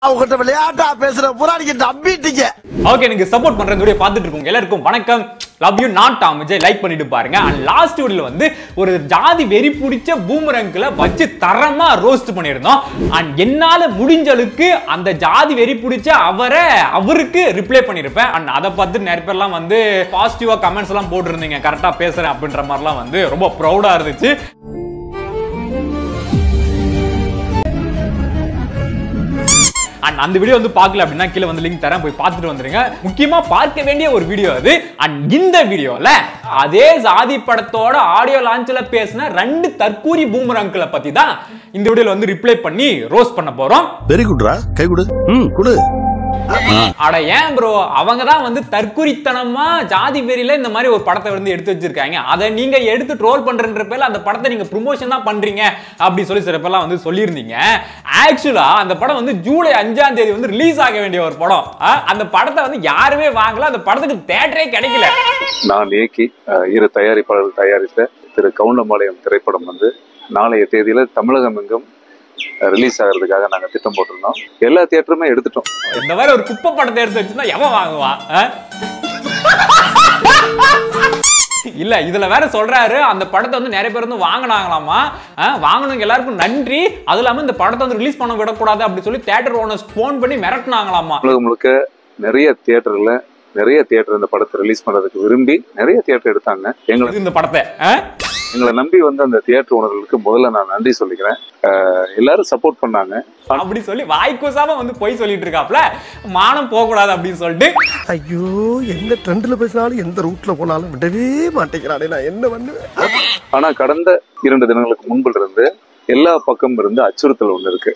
அவங்ககிட்ட விளையாட்டா பேசுற புறாடிக்கு நம்பிட்டீங்க. ஓகே, நீங்க சப்போர்ட் பண்ற இந்த வீடியோ பார்த்துட்டு இருக்கோங்க எல்லாருக்கும் வணக்கம். Love you not Tom Vijay. Like பண்ணிட்டு பாருங்க. அண்ட் லாஸ்ட் வீடியோல வந்து ஒரு ஜாதி வெறி பிடிச்ச பூமரங்களை வச்சு தரமா ரோஸ்ட் பண்ணியிருந்தோம். அண்ட் என்னால முடிஞ்சளுக்கு அந்த ஜாதி வெறி பிடிச்ச அவருக்கு ரிப்ளை பண்ணிருப்பேன். அண்ட் அதை பார்த்து நிறைய பேர்லாம் வந்து பாசிட்டிவா கமெண்ட்ஸ் எல்லாம் போட்டுருந்தீங்க. கரெக்டா பேசுறேன் அப்படின்ற மாதிரிலாம் வந்து ரொம்ப ப்ரௌடா இருந்துச்சு. அந்த வீடியோ வந்து பார்க்கல அப்படின்னா கீழே வந்து லிங்க் தரேன், போய் பார்த்துட்டு வந்துருங்க. முக்கியமா பார்க்க வேண்டிய ஒரு வீடியோ அது. அண்ட் இந்த வீடியோல அதே ஜாதி படத்தோட ஆடியோ லான்ச்ல பேசின 2 தற்கூரி பூமரங்களை பத்தி தான் இந்த வீடியோல வந்து ரிப்ளை பண்ணி ரோஸ்ட் பண்ண போறோம். வெரி குட்ரா, கை கொடு. கொடு. அட ஏன் ப்ரோ, அவங்க தான் வந்து தற்குறித்தனமா ஜாதி வெறியில இந்த மாதிரி ஒரு படத்தை வந்து எடுத்து வச்சிருக்காங்க. அதை நீங்க எடுத்து ட்ரோல் பண்றன்ற பேர்ல அந்த படத்தை நீங்க ப்ரமோஷன் தான் பண்றீங்க அப்படி சொல்லி சில பேர்லாம் வந்து சொல்லியிருந்தீங்க. ஆக்சுவலா அந்த படம் வந்து ஜூலை 5ஆம் தேதி வந்து ரிலீஸ் ஆக வேண்டிய ஒரு படம். அந்த படத்தை வந்து யாருமே வாங்கல. அந்த படத்துக்கு தியேட்டரே கிடைக்கல. நான் இயக்கி இரு தயாரிப்பாளர்கள் தயாரித்த திரு கவுண்டம்பாளையம் திரைப்படம் வந்து நாளைய தேதியில தமிழகம் எங்கும் ரிலீஸ் ஆகிறதுக்காக நாங்க திட்டம் போட்டிருந்தோம். எல்லா தியேட்டருமே எடுத்துட்டோம். இந்த மாதிரி ஒரு குப்பை படத்தை எடுத்து வச்சுன்னா எவன் வாங்குவான்? இல்ல இதுல வேற சொல்றாரு அந்த படத்தை வந்து நிறைய பேர் வந்து வாங்கினாங்களாமா. வாங்கினவங்க எல்லாருக்கும் நன்றி. அது இல்லாம இந்த படத்தை வந்து ரிலீஸ் பண்ண விடக்கூடாது அப்படி சொல்லி தியேட்டர் ஓனர்ஸ் போன் பண்ணி மிரட்டினாங்களாமா. உலகம் முழுக்க நிறைய தியேட்டர் இந்த படத்தை ரிலீஸ் பண்றதுக்கு விரும்பி நிறைய தியேட்டர் எடுத்தாங்க. இந்த படத்தை எங்களை நம்பி வந்து அந்த தியேட்டர் ஓனர்களுக்கு முதல்ல நான் நன்றி சொல்லிக்கிறேன். எல்லாரும் சப்போர்ட் பண்ணாங்க. அப்படி சொல்லி வாய்க்கூசாம வந்து போய் சொல்லிட்டு இருக்காப்ல, மானம் போக கூடாது அப்படின்னு சொல்லிட்டு. ஐயோ, எந்த ட்ரெண்ட்ல பேசினாலும் எந்த ரூட்ல போனாலும் விடவே மாட்டேங்கிறானே, நான் என்ன பண்ணுவேன்? ஆனா கடந்த 2 தினங்களுக்கு முன்புல இருந்து எல்லா பக்கம் இருந்து அச்சுறுத்தல் ஒண்ணு இருக்கு.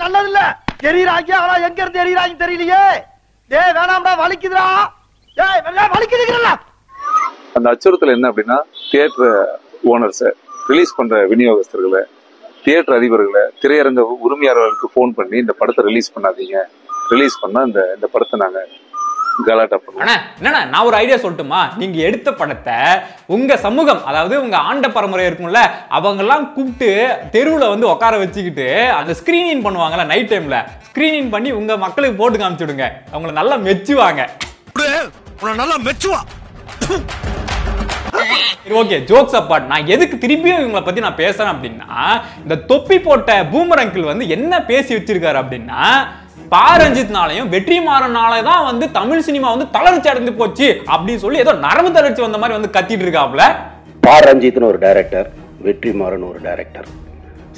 நல்லது இல்ல தெரியுறாங்க. ஆனா எங்க இருந்து தெரியுறாங்க தெரியலையே. டேய் வேணாம்டா, வலிக்குதுடா. டேய் வலிக்குதுங்கறல. அந்த அச்சுறுத்தல் என்ன அப்படின்னா, தியேட்டர் ஓனர்ஸ், ரிலீஸ் பண்ற விநியோகஸ்தர்களை, தியேட்டர் அதிபர்களை, திரையரங்க உரிமையாளர்களுக்கு போன் பண்ணி இந்த படத்தை ரிலீஸ் பண்ணாதீங்க, ரிலீஸ் பண்ணா இந்த படத்தை நாங்க கலாட்டா பண்ணுவோம். என்னன்னா நான் ஒரு ஐடியா சொல்லட்டுமா? நீங்க எடுத்த படத்தை உங்க சமூகம், அதாவது உங்க ஆண்ட பரம்பரை இருக்கும்ல, அவங்க எல்லாம் கூப்பிட்டு தெருவுல வந்து உட்கார வச்சுக்கிட்டு அந்த ஸ்கிரீனிங் பண்ணுவாங்கல்ல, நைட் டைம்ல ஸ்கிரீனிங் பண்ணி உங்க மக்களுக்கு போட்டு காமிச்சுடுங்க. அவங்கள நல்லா மெச்சுவாங்க. நல்லா மெச்சுவா. Okay, jokes apart. நான் எதுக்கு திருப்பியும் இவங்களை பத்தி நான் பேசுறேன் அப்படின்னா, இந்த தொப்பி போட்ட பூமர் அங்கிள் வந்து என்ன பேசி வச்சிருக்காரு அப்படின்னா, பாரஞ்சித்னாலையும் வெற்றிமாறனால தான் வந்து தமிழ் சினிமா வந்து தளர்ச்சி அடைந்து போச்சு அப்படின்னு சொல்லி ஏதோ நரம்பு தளர்ச்சி வந்த மாதிரி வந்து கத்திட்டு இருக்காப்ல. பாரஞ்சித்னு ஒரு டைரக்டர், வெற்றிமாறன் ஒரு டைரக்டர்,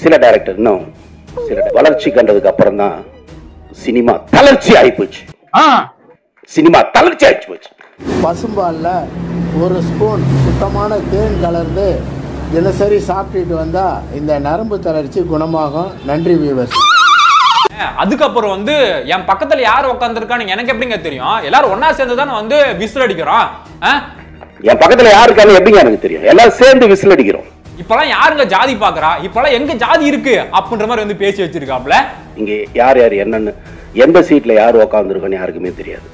சில டைரக்டர் இன்னும் சில வளர்ச்சி கண்டதுக்கு அப்புறம் தான் சினிமா தளர்ச்சி ஆயிப்போச்சு. சினிமா தளர்ச்சி ஆயிடுச்சு போச்சு. பசும்பால்ல 1 ஸ்பூன் சுத்தமான தேன் கலந்து தினசரி சாப்பிட்டுட்டு வந்தா இந்த நரம்பு தளர்ச்சி குணமாகும். நன்றி வியூவர்ஸ். அதுக்கப்புறம் வந்து என் பக்கத்துல யார் உட்காந்துருக்கான்னு எனக்கு எப்படிங்க தெரியும்? எல்லாரும் ஒன்னா சேர்ந்து தானே வந்து விசில் அடிக்கிறோம். என் பக்கத்துல யாருக்கான்னு எப்படிங்க எனக்கு தெரியும்? எல்லாரும் சேர்ந்து விசில் அடிக்கிறோம். இப்பெல்லாம் யாருங்க ஜாதி பாக்குறா? இப்பெல்லாம் எங்க ஜாதி இருக்கு அப்படின்ற மாதிரி வந்து பேசி வச்சிருக்காப்ல. இங்க யார் யார் என்னன்னு, எந்த சீட்ல யார் உட்காந்துருக்கான்னு யாருக்குமே தெரியாது.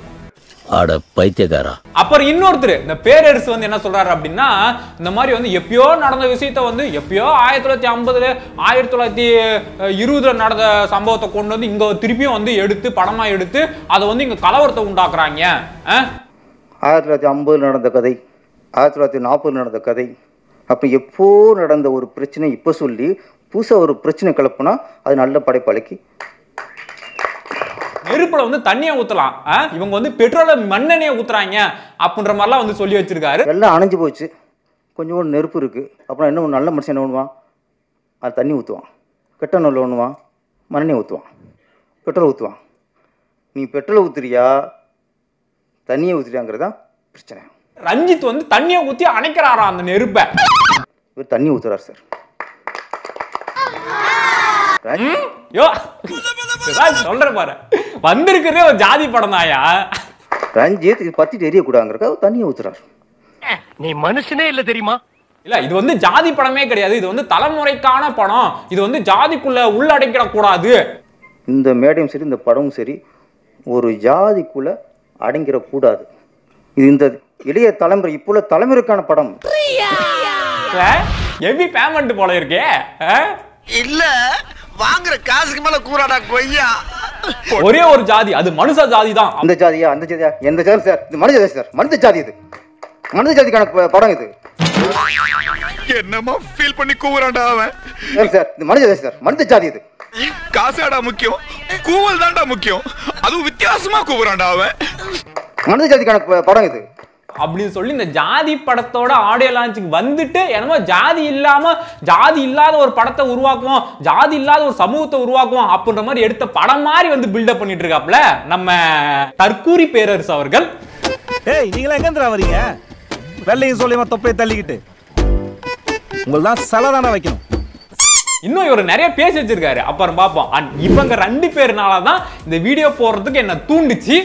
அட பைத்தியக்காரா. அப்புறம் இன்னொருத்தர் இந்த பேரரசு வந்து என்ன சொல்றாரு அப்படின்னா, இந்த மாதிரி வந்து எப்பயோ நடந்த விஷயத்த வந்து எப்பயோ 1950 1920 நடந்த சம்பவத்தை கொண்டு வந்து இங்க திருப்பியும் வந்து எடுத்து படமா எடுத்து அதை வந்து இங்க கலவரத்தை உண்டாக்குறாங்க. 1950 நடந்த கதை, 1940 நடந்த கதை, அப்ப எப்போ நடந்த ஒரு பிரச்சனை இப்ப சொல்லி புதுசா ஒரு பிரச்சனை கிளப்புனா அது நல்ல படைப்பாளிக்கு. நெருப்புல வந்து தண்ணியை ஊத்தலாம், இவங்க வந்து பெட்ரோல மண்ணெண்ணையை ஊத்துறாங்க அப்படின்ற மாதிரிலாம் வந்து சொல்லி வச்சிருக்காரு. எல்லாம் அணைஞ்சு போச்சு, கொஞ்சம் நெருப்பு இருக்கு. அப்புறம் என்ன நல்ல மனுஷன் என்ன பண்ணுவான்? அது தண்ணி ஊற்றுவான். கெட்ட நல்ல பண்ணுவான், மண்ணெண்ணெய் ஊற்றுவான், பெட்ரோல் ஊற்றுவான். நீ பெட்ரோல் ஊத்துறியா தண்ணியை ஊத்துறியாங்கிறதா பிரச்சனை. ரஞ்சித் வந்து தண்ணியை ஊத்தி அணைக்கிறாரா அந்த நெருப்பை. இவர் தண்ணி ஊத்துறாரு சார். சொல்ற பாரு, வந்திருக்கிறதே ஒரு ஜாதி படம் தாயா. ரஞ்சித் இது பத்திட்டு எரியக்கூடாதுங்கிறக்கா தண்ணியை ஊத்துறாரு. நீ மனுஷனே இல்ல தெரியுமா? இல்ல, இது வந்து ஜாதி படமே கிடையாது. இது வந்து தலைமுறைக்கான படம். இது வந்து ஜாதிக்குள்ள உள்ளடக்கிட கூடாது. இந்த மேடையும் சரி இந்த படமும் சரி ஒரு ஜாதிக்குள்ள அடங்கிட கூடாது. இது இந்த இளைய தலைமுறை இப்போ தலைமுறைக்கான படம். ஹெவி பேமெண்ட் போல இருக்கே. இல்ல வாங்குற காசுக்கு மேல கூறாடா கொய்யா. ஒரே ஒரு ஜாதி, அது மனுஷ ஜாதி தான். அந்த ஜாதியா அந்த ஜாதியா எந்த ஜாதி சார்? இது மனித ஜாதி சார், மனித ஜாதி. இது மனித ஜாதிக்கான படம். இது என்னமா ஃபீல் பண்ணி கூறாடா அவன் சார், இது மனித ஜாதி சார், மனித ஜாதி. இது காசாடா முக்கியம், கூவல் தான்டா முக்கியம். அதுவும் வித்தியாசமா கூறாடா அவன். மனித ஜாதிக்கான படம். இது அப்படின்னு சொல்லி இந்த ஜாதி படத்தோட ஆடியோ லான்ச்சுக்கு வந்துட்டு என்னமோ ஜாதி இல்லாத ஒரு படத்தை உருவாக்குவோம், ஜாதி இல்லாத ஒரு சமூகத்தை உருவாக்குவோம் அப்படின்ற மாதிரி எடுத்த படம் மாதிரி வந்து பில்டப் பண்ணிட்டு இருக்காப்ல நம்ம தற்கூரி பேரரசு அவர்கள். ஏய், நீங்களா எங்க வரீங்க? வெள்ளையும் சொல்லியமா தொப்பையை தள்ளிக்கிட்டு உங்களதான் சலதான வைக்கணும். இன்னும் இவர் நிறைய பேசி வச்சிருக்காரு, அப்புறம் பாப்போம். இவங்க 2 பேர்னாலதான் இந்த வீடியோ போடுறதுக்கு என்ன தூண்டுச்சு.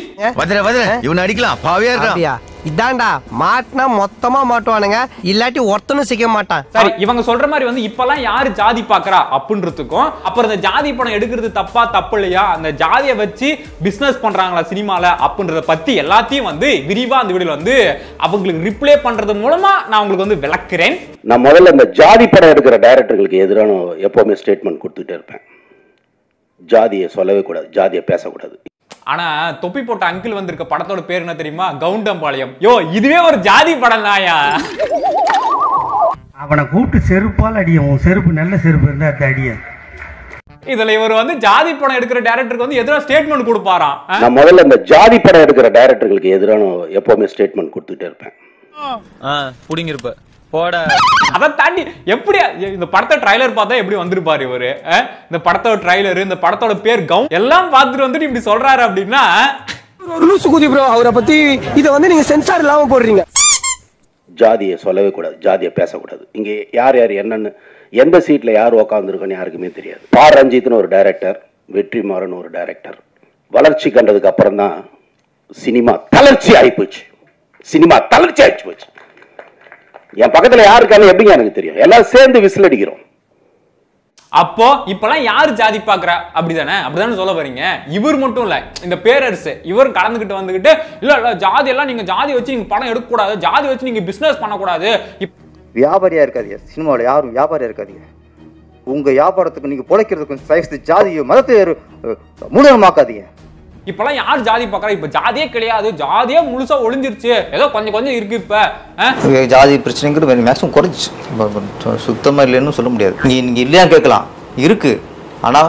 இவனை அடிக்கலாம் பாவியா இருக்கான். இதாண்டா மாட்டினா மொத்தமா மாட்டுவானுங்க, இல்லாட்டி ஒருத்தனும் சிக்க மாட்டான். சரி, இவங்க சொல்ற மாதிரி வந்து இப்பெல்லாம் யாரு ஜாதி பாக்குறா அப்படின்றதுக்கும், அப்புறம் இந்த ஜாதி படம் எடுக்கிறது தப்பு இல்லையா, அந்த ஜாதியை வச்சு பிசினஸ் பண்றாங்களா சினிமால அப்படின்றத பத்தி எல்லாத்தையும் வந்து விரிவா அந்த வீடியோல வந்து அவங்களுக்கு ரிப்ளை பண்றது மூலமா நான் உங்களுக்கு வந்து விளக்குறேன். நான் முதல்ல இந்த ஜாதி படம் எடுக்கிற டைரக்டர்களுக்கு எதிரான எப்பவுமே ஸ்டேட்மெண்ட் கொடுத்துட்டே இருப்பேன். ஜாதியை சொல்லவே கூடாது, ஜாதியை பேசக்கூடாது. ஆனா தொப்பி போட்ட அங்கிள் வந்திருக்க படத்தோட பேர் என்ன தெரியுமா? கவுண்டம்பாளையம். யோ, இதுவே ஒரு ஜாதி படம் தாயா. அவனை கூப்பிட்டு செருப்பால் அடியும், செருப்பு நல்ல செருப்பு இருந்தா அடிய. இதுல இவர் வந்து ஜாதி படம் எடுக்கிற டைரக்டருக்கு வந்து எதிராக ஸ்டேட்மெண்ட் கொடுப்பாராம். நான் முதல்ல இந்த ஜாதி படம் எடுக்கிற டைரக்டர்களுக்கு எதிரான எப்பவுமே ஸ்டேட்மெண்ட் கொடுத்துட்டே இருப்பேன். புடிங்கிருப்ப போட. அதை தாண்டி எப்படி இந்த படத்தை ட்ரைலர் பார்த்தா எப்படி வந்திருப்பாரு இவரு? இந்த படத்தோட ட்ரைலர், இந்த படத்தோட பேர் கவுண்ட் எல்லாம் பார்த்துட்டு வந்துட்டு இப்படி சொல்றாரு அப்படின்னா அவரை பத்தி இத வந்து நீங்க சென்சார் இல்லாம போடுறீங்க. ஜாதியை சொல்லவே கூடாது, ஜாதியை பேசக்கூடாது. இங்கே யார் யார் என்னன்னு எந்த சீட்ல யார் உட்காந்துருக்கன்னு யாருக்குமே தெரியாது. பா ரஞ்சித்னு ஒரு டைரக்டர், வெற்றிமாறன் ஒரு டைரக்டர். வளர்ச்சி கண்டதுக்கு அப்புறம் தான் சினிமா தளர்ச்சி ஆயிப்போச்சு. சினிமா தளர்ச்சி ஆயிடுச்சு போச்சு. என் பக்கத்துல யாருக்கான எப்படிங்க எனக்கு தெரியும், எல்லாம் சேர்ந்து விசில் அடிக்கிறோம். அப்போ இப்பெல்லாம் யாரு ஜாதி பாக்குறா? அப்படிதானே சொல்ல வரீங்க? இவர் மட்டும் இல்ல, இந்த பேரரசு இவர் கலந்துகிட்டு வந்துகிட்டு இல்ல ஜாதி எல்லாம் நீங்க ஜாதி வச்சு நீங்க படம் எடுக்க கூடாது, ஜாதி வச்சு நீங்க பிசினஸ் பண்ணக்கூடாது. வியாபாரியா இருக்காதீங்க, சினிமாவில் யாரும் வியாபாரியா இருக்காதீங்க. உங்க வியாபாரத்துக்கு நீங்க பொழைக்கிறதுக்கு ஜாதியோ மதத்தை மூலமாக்காதீங்க. இப்பெல்லாம் யார் ஜாதி பாக்குறா? இப்ப ஜாதியே கிடையாது, ஜாதியே முழுசா ஒளிஞ்சிருச்சு, ஏதோ கொஞ்சம் இருக்கு. இப்ப ஜாதி பிரச்சனைங்கிறது மேக்ஸிமம் குறைஞ்சிச்சு, சுத்தமா இல்லைன்னு சொல்ல முடியாது. நீங்க இல்லையா கேட்கலாம், இருக்கு. ஆனா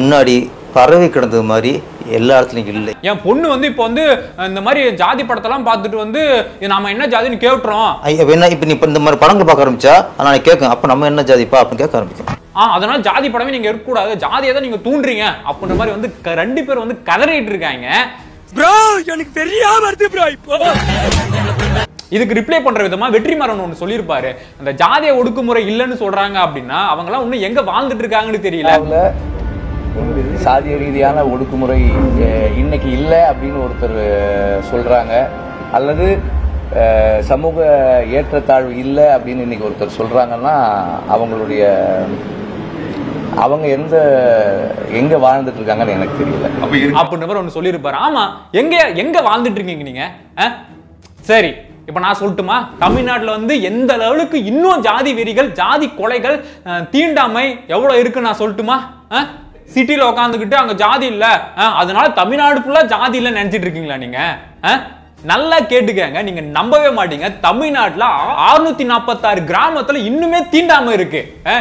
முன்னாடி பறவை கிடந்தது மாதிரி எல்லா இடத்துலயும் இல்லை. என் பொண்ணு வந்து இப்ப வந்து இந்த மாதிரி ஜாதி படத்தெல்லாம் பார்த்துட்டு வந்து நாம என்ன ஜாதின்னு கேட்டுறோம். இப்ப நீ இந்த மாதிரி படங்கள் பார்க்க ஆரம்பிச்சா நான் கேட்கும், அப்ப நம்ம என்ன ஜாதிப்பா அப்படின்னு கேட்க ஆரம்பிக்கும். அதனால ஜாதி படமே நீங்க எடுக்க கூடாது, ஜாதியை தான் நீங்க தூண்டுறீங்க அப்படின்ற மாதிரி வந்து 2 பேர் வந்து கதறிட்டு இருக்காங்க. ப்ரோ எனக்கு தெரியாம வருது ப்ரோ. இப்போ இதுக்கு ரிப்ளை பண்ற விதமா வெற்றிமாறன் ஒன்று சொல்லியிருப்பாரு, அந்த ஜாதிய ஒடுக்குமுறை இல்லைன்னு சொல்றாங்க அப்படின்னா அவங்க எல்லாம் இன்னும் எங்க வாழ்ந்துட்டு இருக்காங்கன்னு தெரியல. சாதிய ரீதியான ஒடுக்குமுறை இன்னைக்கு இல்லை அப்படின்னு ஒருத்தர் சொல்றாங்க, அல்லது சமூக ஏற்றத்தாழ்வு இல்லை அப்படின்னு இன்னைக்கு ஒருத்தர் சொல்றாங்கன்னா அவங்க எங்க வாழ்ந்துட்டு இருக்காங்கன்னு எனக்கு தெரியல அப்படின்ற ஒன்று சொல்லியிருப்பாரு. ஆமா, எங்க வாழ்ந்துட்டு இருக்கீங்க நீங்க? சரி, இப்ப நான் சொல்லட்டுமா? தமிழ்நாட்டுல வந்து எந்த லெவலுக்கு இன்னும் ஜாதி வெறிகள், ஜாதி கொலைகள், தீண்டாமை எவ்வளவு இருக்கு நான் சொல்லட்டுமா? சிட்டில உட்காந்துக்கிட்டு அங்க ஜாதி இல்ல, அதனால தமிழ்நாடு ஃபுல்லா ஜாதி இல்ல நினைச்சிட்டு இருக்கீங்களா நீங்க? நல்லா கேட்டுக்கங்க, நீங்க நம்பவே மாட்டீங்க. தமிழ்நாட்டுல 646 கிராமத்துல இன்னுமே தீண்டாமை இருக்கு.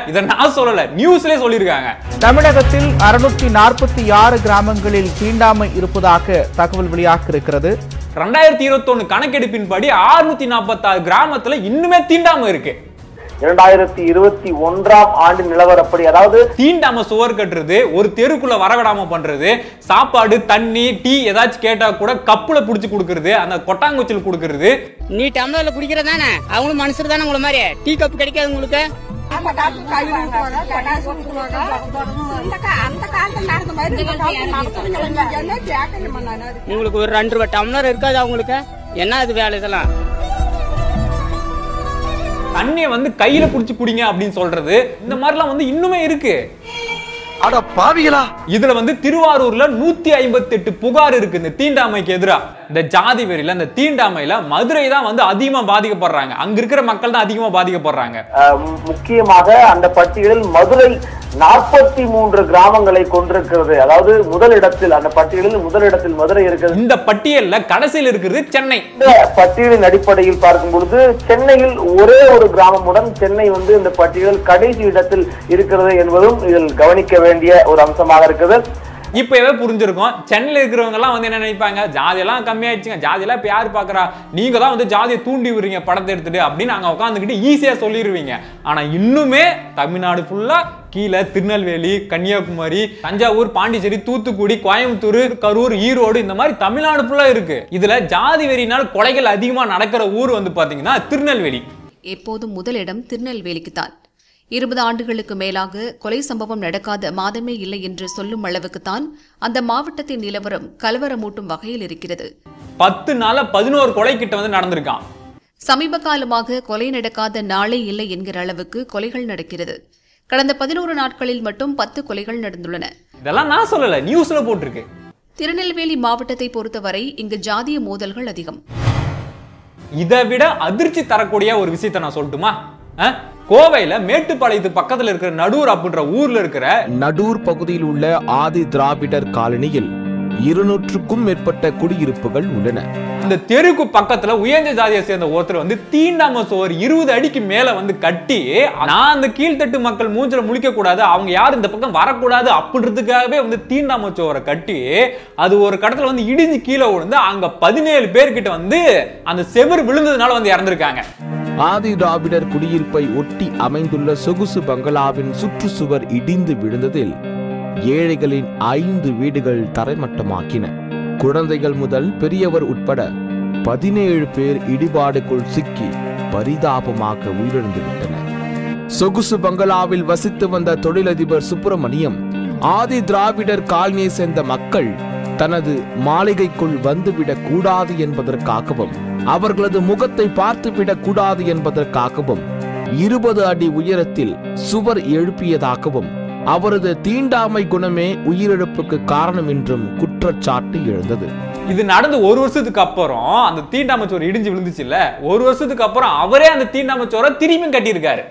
இத நான் சொல்லல, நியூஸ்லயே சொல்லிருக்காங்க. தமிழகத்தில் 646 கிராமங்களில் தீண்டாமை இருப்பதாக தகவல் வெளியாக இருக்கிறது. 2021 கணக்கெடுப்பின்படி 646 கிராமத்துல இன்னுமே தீண்டாமை இருக்கு. 2021ஆம் ஆண்டு நிலவரப்படி, அதாவது தீண்டாம சுவர் கட்டுறது, ஒரு தெருக்குள்ள வரவிடாம பண்றது, சாப்பாடு தண்ணி டீ ஏதாச்சும் கேட்டா கூட கப்புல புடிச்சு கொடுக்கறது, அந்த கொட்டாங்குச்சில் கொடுக்கறது. நீ டம்ளர்ல குடிக்கிறதானே, அவங்களும் மனுஷர் தானே உங்களை மாதிரி. டீ கப் கிடைக்காது உங்களுக்கு. உங்களுக்கு ஒரு 2 ரூபாய் டம்ளர் இருக்காது அவங்களுக்கு. என்ன இது வேலை இதெல்லாம்? தண்ணிய வந்து கையில புடிச்சு குடிங்க அப்படின்னு சொல்றது, இந்த மாதிரிலாம் வந்து இன்னுமே இருக்கு. அட பாவிகளா! இதுல வந்து திருவாரூர்ல 158 புகார் இருக்கு இந்த தீண்டாமைக்கு எதிராக. இந்த ஜாதி வெறியில இந்த தீண்டாமையில மதுரை தான் வந்து அதிகமா பாதிக்கப்படுறாங்க. அங்க இருக்கிற மக்கள் தான் அதிகமா பாதிக்கப்படுறாங்க. முக்கியமாக அந்த பட்டியலில் மதுரை 43 கிராமங்களை கொண்டிருக்கிறது. அதாவது முதலிடத்தில், அந்த பட்டியலில் முதலிடத்தில் மதுரை இருக்கிறது. இந்த பட்டியல்ல கடைசியில் இருக்கிறது சென்னை. இந்த பட்டியலின் அடிப்படையில் பார்க்கும் பொழுது சென்னையில் ஒரே ஒரு கிராமமுடன் சென்னை வந்து இந்த பட்டியலில் கடைசி இடத்தில் இருக்கிறது என்பதும் இதில் கவனிக்க வேண்டிய ஒரு அம்சமாக இருக்குது. இப்பவே புரிஞ்சிருக்கும். சென்னையில இருக்கிறவங்க எல்லாம் வந்து என்ன நினைப்பாங்க, ஜாதியெல்லாம் கம்மியாயிடுச்சுங்க, ஜாதியெல்லாம் இப்ப யாரு பாக்குறா, நீங்க தான் வந்து ஜாதியை தூண்டி விடுறீங்க படத்தை எடுத்துட்டு அப்படின்னு அங்க உட்காந்துக்கிட்டு ஈஸியா சொல்லிடுவீங்க. ஆனா இன்னுமே தமிழ்நாடு ஃபுல்லா கீழே திருநெல்வேலி, கன்னியாகுமரி, தஞ்சாவூர், பாண்டிச்சேரி, தூத்துக்குடி, கோயம்புத்தூர், கரூர், ஈரோடு இந்த மாதிரி தமிழ்நாடு ஃபுல்லா இருக்கு. இதுல ஜாதி வெறியினால் கொலைகள் அதிகமா நடக்கிற ஊர் வந்து பாத்தீங்கன்னா திருநெல்வேலி. எப்போதும் முதலிடம் திருநெல்வேலிக்கு தான். 20 ஆண்டுகளுக்கு மேலாக கொலை சம்பவம் நடக்காத மாதமே இல்லை என்று சொல்லும் அளவுக்குத்தான் அந்த மாவட்டத்தின் நிலவரம் கலவரமூட்டும் வகையில் இருக்கிறது. 10 நாள்ல 11 கொலை கிட்ட வந்து நடந்திருக்கான். சமீப காலமாக கொலை நடக்காத நாளே இல்லை என்கிற அளவுக்கு கொலைகள் நடக்கிறது. கடந்த 11 நாட்களில் மட்டும் 10 கொலைகள் நடந்துள்ளன. இதெல்லாம் நான் சொல்லல, நியூஸ்ல போட்டிருக்கு. திருநெல்வேலி மாவட்டத்தை பொறுத்தவரை இங்கு ஜாதிய மோதல்கள் அதிகம். இதை விட அதிர்ச்சி தரக்கூடிய ஒரு விஷயத்தை நான் சொல்லட்டுமா? கோவையில மேட்டுப்பாளையத்து பக்கத்துல இருக்கிற நடூர் அப்படின்ற ஊர்ல இருக்கிற நடூர் பகுதியில் உள்ள ஆதி திராவிடர் காலனியில் 200க்கும் மேற்பட்ட குடியிருப்புகள் உள்ளன. இந்த தெருக்கு பக்கத்துல உயர்ந்த ஜாதியை சேர்ந்த ஒருத்தர் வந்து தீண்டாம சுவர் 20 அடிக்கு மேல வந்து கட்டி, நான் அந்த கீழ்த்தட்டு மக்கள் மூஞ்சில முழிக்க கூடாது, அவங்க யாரும் இந்த பக்கம் வரக்கூடாது அப்படின்றதுக்காகவே வந்து தீண்டாம சுவரை கட்டி அது ஒரு கடத்துல வந்து இடிஞ்சு கீழே விழுந்து அங்க 17 பேர்கிட்ட வந்து அந்த செவர் விழுந்ததுனால வந்து இறந்திருக்காங்க. ஆதி திராவிடர் குடியிருப்பை ஒட்டி அமைந்துள்ள சொகுசு பங்களாவின் சுற்றுச்சுவர் இடிந்து விழுந்ததில் ஏழைகளின் 5 வீடுகள் தரைமட்டமாக்கின. குழந்தைகள் முதல் பெரியவர் உட்பட 17 பேர் இடிபாடுக்குள் சிக்கி பரிதாபமாக உயிரிழந்து விட்டனர். சொகுசு பங்களாவில் வசித்து வந்த தொழிலதிபர் சுப்பிரமணியம் ஆதி திராவிடர் காலனியை சேர்ந்த மக்கள் தனது மாளிகைக்குள் வந்துவிடக் கூடாது என்பதற்காகவும் அவர்களது முகத்தை பார்த்துவிடக் கூடாது என்பதற்காகவும் 20 அடி உயரத்தில் சுவர் எழுப்பியதாகவும் அவரது தீண்டாமை குணமே உயிரிழப்புக்கு காரணம் என்றும் குற்றச்சாட்டு எழுந்தது. இது நடந்து 1 வருஷத்துக்கு அப்புறம் அந்த தீண்டாமச்சோர் இடிஞ்சு விழுந்துச்சு இல்ல, 1 வருஷத்துக்கு அப்புறம் அவரே அந்த தீண்டாமச்சோரை திரும்பியும் கட்டியிருக்காரு.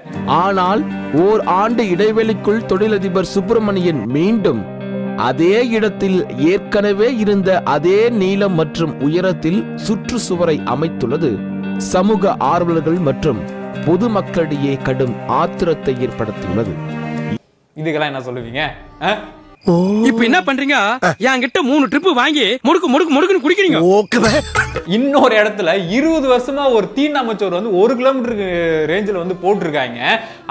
ஆனால் ஓர் ஆண்டு இடைவெளிக்குள் தொழிலதிபர் சுப்பிரமணியன் மீண்டும் அதே இடத்தில் ஏற்கனவே இருந்த அதே நீளம் மற்றும் உயரத்தில் சுற்றுச்சுவரை அமைத்துள்ளது சமூக ஆர்வலர்கள் மற்றும் பொதுமக்களிடையே கடும் ஆத்திரத்தை ஏற்படுத்தியுள்ளது. இதுக்கெல்லாம் என்ன சொல்லுவீங்க? இப்ப என்ன பண்றீங்க? என்கிட்ட 3 ட்ரிப் வாங்கி முடுக்கு முடுக்கு முடுக்குன்னு குடிக்கிறீங்க. இன்னொரு இடத்துல 20 வருஷமா ஒரு தீண்டாமச்சோர் வந்து 1 கிலோமீட்டர் ரேஞ்சில் வந்து போட்டிருக்காங்க.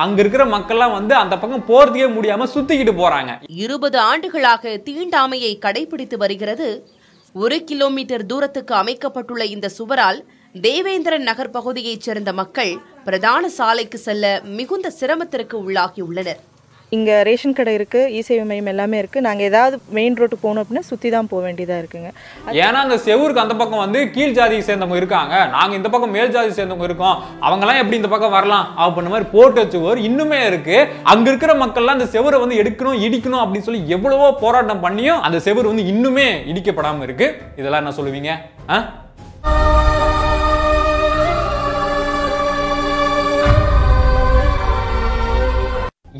அங்க இருக்கிற மக்கள்லாம் வந்து அந்த பக்கம் போறதுக்கே முடியாம சுத்திக்கிட்டு போறாங்க. 20 ஆண்டுகளாக தீண்டாமையை கடைபிடித்து வருகிறது. 1 கிலோமீட்டர் தூரத்துக்கு அமைக்கப்பட்டுள்ள இந்த சுவரால் தேவேந்திரன் நகர் பகுதியைச் சேர்ந்த மக்கள் பிரதான சாலைக்கு செல்ல மிகுந்த சிரமத்திற்கு உள்ளாகியுள்ளனர். இங்கே ரேஷன் கடை இருக்குது, இ-சேவை மையம் எல்லாமே இருக்குது. நாங்கள் ஏதாவது மெயின் ரோட்டு போகணும் அப்படின்னா சுற்றி தான் போக வேண்டியதாக இருக்குங்க. ஏன்னா அந்த செவருக்கு அந்த பக்கம் வந்து கீழ் ஜாதியை சேர்ந்தவங்க இருக்காங்க, நாங்கள் இந்த பக்கம் மேல் ஜாதி சேர்ந்தவங்க இருக்கோம், அவங்கெல்லாம் எப்படி இந்த பக்கம் வரலாம் அப்படின்ற மாதிரி போட்டு சுவர் இன்னுமே இருக்கு. அங்கே இருக்கிற மக்கள்லாம் அந்த செவரை வந்து எடுக்கணும் இடிக்கணும் அப்படின்னு சொல்லி எவ்வளவோ போராட்டம் பண்ணியும் அந்த செவர் வந்து இன்னுமே இடிக்கப்படாமல் இருக்கு. இதெல்லாம் என்ன சொல்லுவீங்க?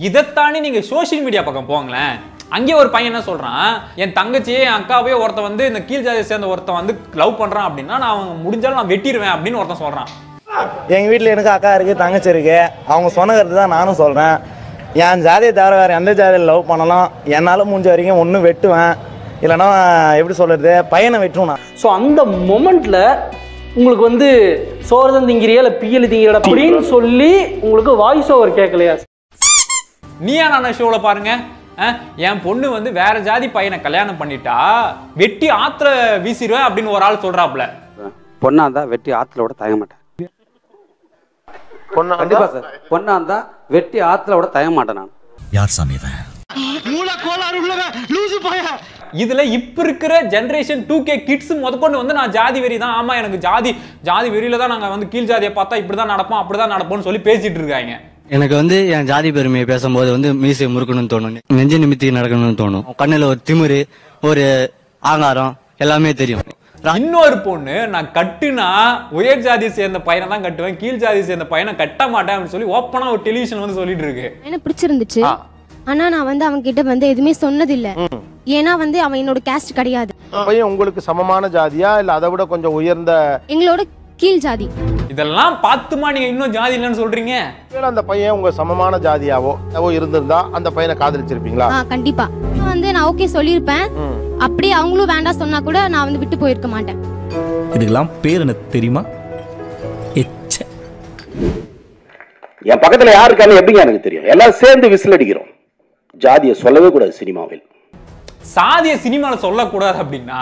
இதைத்தாண்டி நீங்க சோசியல் மீடியா பக்கம் போங்களேன். அங்கே ஒரு பையன் என்ன சொல்றான், என் தங்கச்சியே என் அக்காவே ஒருத்த வந்து இந்த கீழ் ஜாதியை சேர்ந்த ஒருத்தன் வந்து லவ் பண்றான் அப்படின்னா நான் அவங்க முடிஞ்சாலும் நான் வெட்டிடுவேன் அப்படின்னு ஒருத்தன் சொல்றான். எங்க வீட்டில் எனக்கு அக்கா இருக்கு, தங்கச்சி இருக்கு, அவங்க சொன்ன கருத்து தான் நானும் சொல்றேன். என் ஜாதியை தவிர வேற எந்த ஜாதியில் லவ் பண்ணலாம், என்னால் முடிஞ்ச வரைக்கும் ஒன்று வெட்டுவேன், இல்லைன்னா எப்படி சொல்றது பையனை வெட்டுவேன். ஸோ அந்த மொமெண்ட்ல உங்களுக்கு வந்து சோறுதான் திங்கிறியா இல்லை பியல் திங்கிறியா அப்படின்னு சொல்லி உங்களுக்கு வாய்ஸ் ஓவர் கேட்கலையா? நீயா நானா ஷோவில் பாருங்க, என் பொண்ணு வந்து வேற ஜாதி பையனை கல்யாணம் பண்ணிட்டா வெட்டி ஆத்துல வீசிடுவேன் அப்படின்னு ஒரு ஆள் சொல்றாப்ல. பொண்ணா இருந்தா வெட்டி ஆத்துல விட தயங்க மாட்டேன். கண்டிப்பா சார், பொண்ணா இருந்தா வெட்டி ஆத்துல விட தயங்க மாட்டேன் நான். யார் சாமி? இதுல இப்ப இருக்கிற ஜெனரேஷன் 2K கிட்ஸ் முதற்கொண்டு வந்து நான் ஜாதி வெறி தான், ஆமா எனக்கு ஜாதி வெறியில தான் நாங்க வந்து கீழ் ஜாதியை பார்த்தா இப்படிதான் நடப்போம் அப்படிதான் நடப்போம்னு சொல்லி பேசிட்டு இருக்காங்க. எனக்கு வந்து என் ஜாதி பெருமையை பேசும்போது வந்து மீசை முறுக்கணும்னு தோணும், நெஞ்சு நிமித்தி நடக்கணும்னு தோணும், கண்ணுல ஒரு திமிரு ஒரு ஆங்காரம் எல்லாமே தெரியும். இன்னொரு பொண்ணு நான் கட்டுனா உயர் ஜாதியை சேர்ந்த பையனை தான் கட்டுவேன், கீழ் ஜாதியை சேர்ந்த பையனை கட்ட மாட்டேன் அப்படின்னு சொல்லி ஓப்பனா ஒரு டெலிவிஷன் வந்து சொல்லிட்டு இருக்கு. எனக்கு பிடிச்சிருந்துச்சு. ஆனா நான் வந்து அவங்க கிட்ட வந்து எதுவுமே சொன்னதில்லை. ஏன்னா வந்து அவன் என்னோட கேஸ்ட் கிடையாது. பையன் உங்களுக்கு சமமான ஜாதியா இல்ல அதை விட கொஞ்சம் உயர்ந்த? எங்களோட கீழ் ஜாதி. இதெல்லாம் பார்த்துமா நீங்க இன்னும் ஜாதி இல்லைன்னு சொல்றீங்க? அந்த பையன் உங்க சமமான ஜாதியாவோ இருந்திருந்தா அந்த பையனை காதலிச்சிருப்பீங்களா? கண்டிப்பா வந்து நான் ஓகே சொல்லியிருப்பேன். அப்படியே அவங்களும் வேண்டாம் சொன்னா கூட நான் வந்து விட்டு போயிருக்க மாட்டேன். இதுக்கெல்லாம் பேர் என்ன தெரியுமா? என் பக்கத்துல யாருக்கான எப்படிங்க எனக்கு தெரியும்? எல்லாரும் சேர்ந்து விசில் அடிக்கிறோம். ஜாதியை சொல்லவே கூடாது சினிமாவில். சாதிய சினிமாவில் சொல்லக்கூடாது அப்படின்னா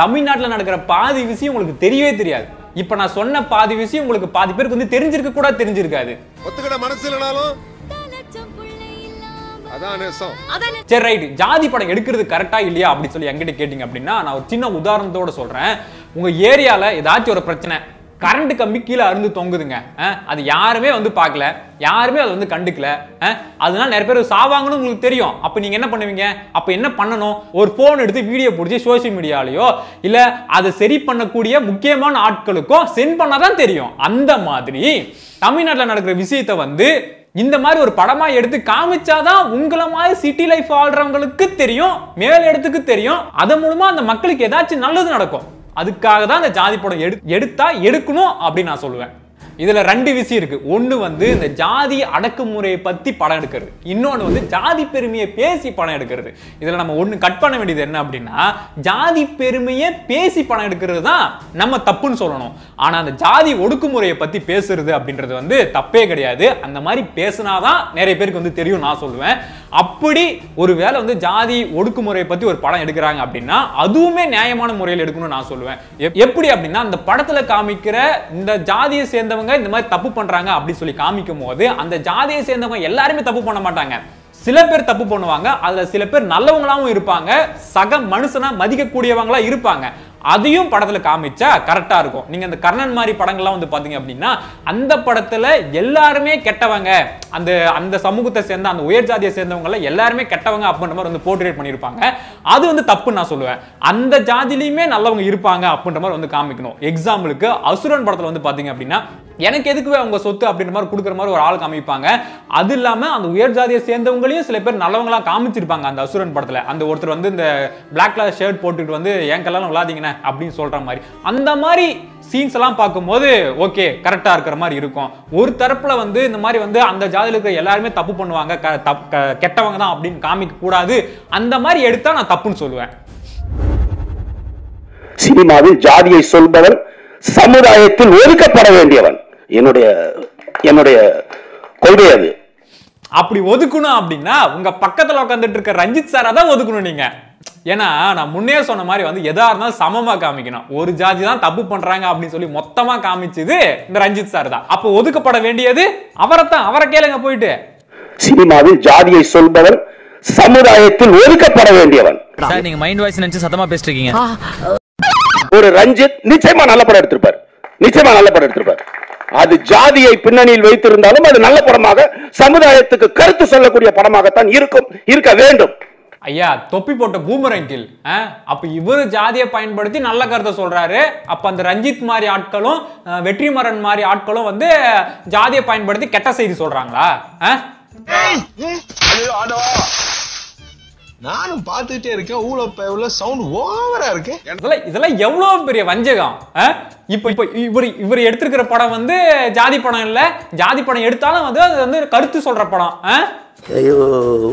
தமிழ்நாட்டில் நடக்கிற பாதி விஷயம் உங்களுக்கு தெரியவே தெரியாது. இப்ப நான் சொன்ன பாதி விஷயம் உங்களுக்கு பாதி பேருக்கு வந்து தெரிஞ்சிருக்க கூட தெரிஞ்சிருக்காது. ஒத்துக்கிட மனசு இல்லனாலும் அதான் நேசம். சரி ரைட், ஜாதி படம் எடுக்கிறது கரெக்டா இல்லையா அப்படி சொல்லி என்கிட்ட கேட்டீங்க அப்படின்னா நான் ஒரு சின்ன உதாரணத்தோட சொல்றேன். உங்க ஏரியால ஏதாச்சும் ஒரு பிரச்சனை, கரண்ட் கம்பி கீழே அருந்து தொங்குதுங்க, அது யாருமே வந்து பார்க்கல, யாருமே அதை வந்து கண்டுக்கல, அதனால நிறைய பேர் சாவாங்கன்னு உங்களுக்கு தெரியும். அப்ப நீங்க என்ன பண்ணுவீங்க? அப்ப என்ன பண்ணணும்? ஒரு போன் எடுத்து வீடியோ பிடிச்சி சோசியல் மீடியாலயோ இல்ல அதை சரி பண்ணக்கூடிய முக்கியமான ஆட்களுக்கோ சென்ட் பண்ணாதான் தெரியும். அந்த மாதிரி தமிழ்நாட்டில் நடக்கிற விஷயத்தை வந்து இந்த மாதிரி ஒரு படமா எடுத்து காமிச்சாதான் உங்களை மாதிரி சிட்டி லைஃப் வாழ்றவங்களுக்கு தெரியும், மேல இடத்துக்கு தெரியும். அதன் மூலமா அந்த மக்களுக்கு ஏதாச்சும் நல்லது நடக்கும். அதுக்காக தான் இந்த ஜாதி படம் எடுத்தா எடுக்கணும் அப்படின்னு நான் சொல்லுவேன். இதுல ரெண்டு விஷயம் இருக்கு. ஒண்ணு வந்து இந்த ஜாதி அடக்குமுறையை பத்தி படம் எடுக்கிறது, இன்னொன்னு வந்து ஜாதி பெருமையை பேசி படம் எடுக்கிறது. இதுல நம்ம ஒண்ணு கட் பண்ண வேண்டியது என்ன அப்படின்னா, ஜாதி பெருமையை பேசி படம் எடுக்கிறது தான் நம்ம தப்புன்னு சொல்லணும். ஆனா அந்த ஜாதி ஒடுக்குமுறையை பத்தி பேசுறது அப்படின்றது வந்து தப்பே கிடையாது. அந்த மாதிரி பேசினாதான் நிறைய பேருக்கு வந்து தெரியும் நான் சொல்லுவேன். அப்படி ஒரு வேளை வந்து ஜாதி ஒடுக்குமுறையை பத்தி ஒரு படம் எடுக்கிறாங்க அப்படின்னா அதுவுமே நியாயமான முறையில் எடுக்கணும்னு நான் சொல்லுவேன். எப்படி அப்படின்னா, அந்த படத்துல காமிக்கிற இந்த ஜாதியை சேர்ந்தவங்க இந்த மாதிரி தப்பு பண்றாங்க அப்படி சொல்லி காமிக்கும் போது அந்த ஜாதியை சேர்ந்தவங்க எல்லாருமே தப்பு பண்ண மாட்டாங்க. சில பேர் தப்பு பண்ணுவாங்க, அதுல சில பேர் நல்லவங்களாவும் இருப்பாங்க, சக மனுஷனா மதிக்கக்கூடியவங்களா இருப்பாங்க. அதையும் படத்துல காமிச்சா கரெக்டா இருக்கும். நீங்க அந்த கர்ணன் மாதிரி படங்கள்லாம் வந்து பாத்தீங்க அப்படின்னா அந்த படத்துல எல்லாருமே கெட்டவங்க, அந்த சமூகத்தை சேர்ந்த அந்த உயர் ஜாதியை சேர்ந்தவங்க எல்லாருமே கெட்டவங்க அப்படின்ற மாதிரி வந்து போர்ட்ரேட் பண்ணிருப்பாங்க. அது வந்து தப்பு நான் சொல்லுவேன். அந்த ஜாதியிலுமே நல்லவங்க இருப்பாங்க அப்படின்ற மாதிரி வந்து காமிக்கணும். எக்ஸாம்பிளுக்கு அசுரன் படத்துல வந்து பாத்தீங்க அப்படின்னா எனக்கு எதுக்கு அவங்க சொத்து அப்படின்ற மாதிரி கொடுக்குற மாதிரி ஒரு ஆள் காமிப்பாங்க. அது இல்லாம அந்த உயர் ஜாதியை சேர்ந்தவங்களையும் சில பேர் நல்லவங்களா காமிச்சிருப்பாங்க அந்த அசுரன் படத்துல. அந்த ஒருத்தர் வந்து இந்த பிளாக் கலர் ஷர்ட் போட்டுட்டு வந்து என் கல்யாணம் விளாதீங்கன்னு அப்படின்னு சொல்ற மாதிரி அந்த மாதிரி சீன்ஸ் எல்லாம் பார்க்கும்போது ஓகே கரெக்டா இருக்கிற மாதிரி இருக்கும். ஒரு தரப்புல வந்து இந்த மாதிரி வந்து அந்த ஜாதியில இருக்கிற எல்லாருமே தப்பு பண்ணுவாங்க, கெட்டவங்க தான் அப்படின்னு காமிக்க கூடாது. அந்த மாதிரி எடுத்தா நான் தப்புன்னு சொல்லுவேன். சினிமாவில் ஜாதியை சொல்பவன் சமுதாயத்தில் ஒதுக்கப்பட வேண்டியவன். என்னுடைய கொள்கை அது. அப்படி ஒதுக்கணும் அப்படின்னா உங்க பக்கத்துல உட்காந்துட்டு இருக்க ரஞ்சித் சாரா தான் ஒதுக்கணும் நீங்க. ஏன்னா நான் முன்னே சொன்ன மாதிரி வந்து எதா இருந்தாலும் சமமா காமிக்கணும். ஒரு ஜாதி தான் தப்பு பண்றாங்க அப்படின்னு சொல்லி மொத்தமா காமிச்சது இந்த ரஞ்சித் சார் தான். அப்ப ஒதுக்கப்பட வேண்டியது அவரைத்தான். அவரை கேளுங்க போயிட்டு. சினிமாவில் ஜாதியை சொல்பவன் சமுதாயத்தில் ஒதுக்கப்பட வேண்டியவன். நீங்க மைண்ட் வாய்ஸ் நினைச்சு சத்தமா பேசிட்டு இருக்கீங்க. ஒரு ரஞ்சித் நிச்சயமா நல்ல படம் எடுத்திருப்பார். அது ஜாதியை பின்னணியில் வைத்திருந்தாலும் அது நல்ல படமாக சமுதாயத்துக்கு கருத்து சொல்லக்கூடிய படமாகத்தான் இருக்க வேண்டும். ஐயா தொப்பி போட்ட பூமரங்கில் அப்ப இவரு ஜாதியை பயன்படுத்தி நல்ல கருத்தை சொல்றாரு. அப்ப அந்த ரஞ்சித் மாதிரி ஆட்களும் வெற்றிமாறன் மாதிரி ஆட்களும் வந்து ஜாதியை பயன்படுத்தி கெட்ட செய்தி சொல்றாங்களா? நானும் பார்த்துட்டே இருக்கேன். சவுண்ட் ஓவரா இருக்கு. இதெல்லாம் எவ்வளவு பெரிய வஞ்சகம். இப்ப இவர் எடுத்திருக்கிற படம் வந்து ஜாதி படம் இல்ல. ஜாதி படம் எடுத்தாலும் வந்து அது வந்து கருத்து சொல்ற படம். ஐயோ,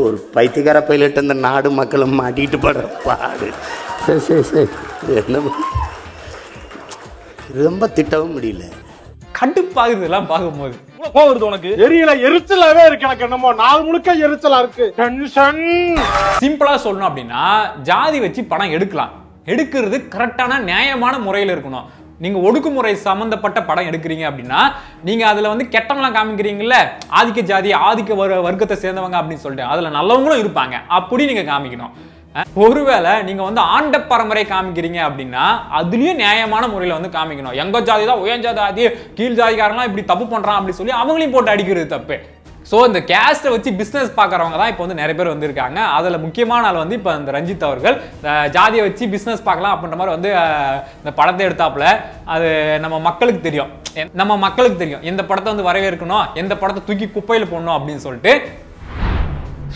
ஒரு பைத்தியக்கார பைலட் அந்த நாடு மக்களும் மாட்டிட்டு படுற பாடு. சரி ரொம்ப திட்டவும் முடியல. கடுப்பாகுது எல்லாம் பார்க்கும்போது. கோவருது உனக்கு? எரியல, எரிச்சலாவே இருக்கு. எனக்கு என்னமோ நாள் முழுக்க எரிச்சலா இருக்கு. டென்ஷன். சிம்பிளா சொல்லணும் அப்படின்னா ஜாதி வச்சு படம் எடுக்கலாம். எடுக்கிறது கரெக்டான நியாயமான முறையில் இருக்கணும். நீங்க ஒடுக்குமுறை சம்பந்தப்பட்ட படம் எடுக்கிறீங்க அப்படின்னா நீங்க அதுல வந்து கெட்டவங்களாம் காமிக்கிறீங்கல்ல, ஆதிக்க ஜாதி ஆதிக்க வர்க்கத்தை சேர்ந்தவங்க அப்படின்னு சொல்லிட்டு அதுல நல்லவங்களும் இருப்பாங்க. அப்படி நீங்க காமிக்கணும். ஒருவேளை நீங்க வந்து ஆண்ட பரம்பரை காமிக்கிறீங்க அப்படின்னா அதுலயும் நியாயமான முறையில வந்து காமிக்கணும். எங்க ஜாதி தான் உயர் ஜாதி கீழ் ஜாதிக்காரங்களாம் இப்படி தப்பு பண்றான் அப்படி சொல்லி அவங்களையும் போட்டு அடிக்கிறது தப்பு. ஸோ இந்த கேஸ்ட்டை வச்சு பிஸ்னஸ் பார்க்குறவங்க தான் இப்போ வந்து நிறைய பேர் வந்திருக்காங்க. அதில் முக்கியமான ஆள் வந்து இப்போ இந்த ரஞ்சித் அவர்கள் இந்த ஜாதியை வச்சு பிஸ்னஸ் பார்க்கலாம் அப்படின்ற மாதிரி வந்து இந்த படத்தை எடுத்தாப்புல. அது நம்ம மக்களுக்கு தெரியும் எந்த படத்தை வந்து வரவேற்கணும், எந்த படத்தை தூக்கி குப்பையில் போடணும் அப்படின்னு சொல்லிட்டு.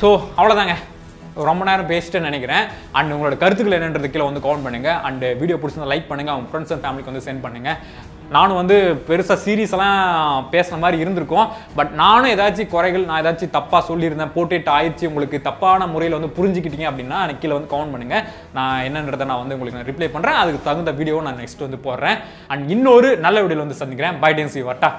ஸோ அவ்வளோதாங்க, ரொம்ப நேரம் பேசிட்டேன்னு நினைக்கிறேன். அண்ட் உங்களோட கருத்துக்கள் என்னன்றது கீழே வந்து கமெண்ட் பண்ணுங்க. அண்ட் வீடியோ பிடிச்சிருந்தா லைக் பண்ணுங்க, அவங்க ஃப்ரெண்ட்ஸ் அண்ட் ஃபேமிலிக்கு வந்து சென்ட் பண்ணுங்க. நானும் வந்து பெருசாக சீரியஸெல்லாம் பேசுகிற மாதிரி இருந்திருக்கும். பட் நானும் ஏதாச்சும் குறைகள், நான் ஏதாச்சும் தப்பாக சொல்லியிருந்தேன், போர்ட்ரேட் ஆயிடுச்சு, உங்களுக்கு தப்பான முறையில் வந்து புரிஞ்சுக்கிட்டீங்க அப்படின்னா எனக்கு கீழே வந்து கமெண்ட் பண்ணுங்க. நான் என்னன்றதை நான் வந்து உங்களுக்கு ரிப்ளை பண்ணுறேன். அதுக்கு தகுந்த வீடியோ நான் நெக்ஸ்ட் வந்து போடுறேன். அண்ட் இன்னொரு நல்ல வீடியோவில் வந்து சந்திக்கிறேன். பை டென்சி வட்டா.